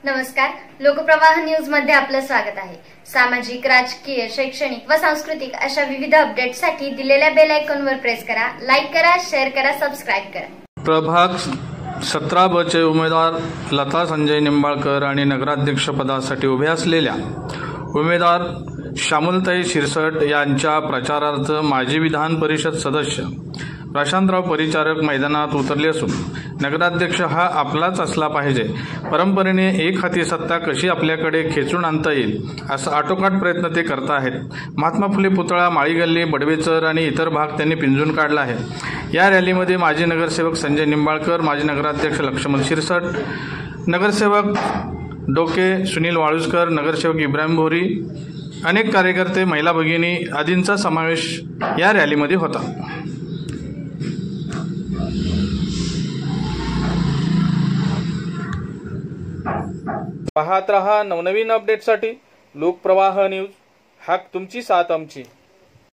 नमस्कार, लोकप्रवाह न्यूज मध्ये आपलं स्वागत आहे। सामाजिक, राजकीय, शैक्षणिक व सांस्कृतिक अशा विविध अपडेट्ससाठी दिलेल्या बेल आयकॉनवर प्रेस करा, लाईक करा, शेअर करा, सबस्क्राइब करा। प्रभाग 17 ब चे उमेदवार लता संजय निंबाळकर आणि नगराध्यक्ष पदासाठी उभे असलेल्या उमेदवार श्यामलताई शिरसट यांच्या प्रचारार्थ माजी विधान परिषद सदस्य प्रशांतराव परिचारक मैदानात उतरले असून नगराध्यक्ष हा आपलाच असला पाहिजे, परंपरेने एक हाती सत्ता कशी आपल्याकडे खेचून आणता येईल असा आटोकाट प्रयत्न ते करत आहेत। महात्मा फुले पुतळा, माळी गल्ली, बडवेचर आणि इतर भाग त्यांनी पिंजून काढला आहे। या रॅलीमध्ये माजी नगरसेवक संजय निंबाळकर, माजी नगराध्यक्ष लक्ष्मण शिरसट, नगरसेवक डोके सुनील वाळुसकर, नगरसेवक इब्राहिम भोरी, अनेक कार्यकर्ते, महिला भगिनी आदींचा समावेश या रॅलीमध्ये होता। पाहत रहा नवनवीन अपडेटसाठी लोकप्रवाह न्यूज, हाक तुमची साथ आमची।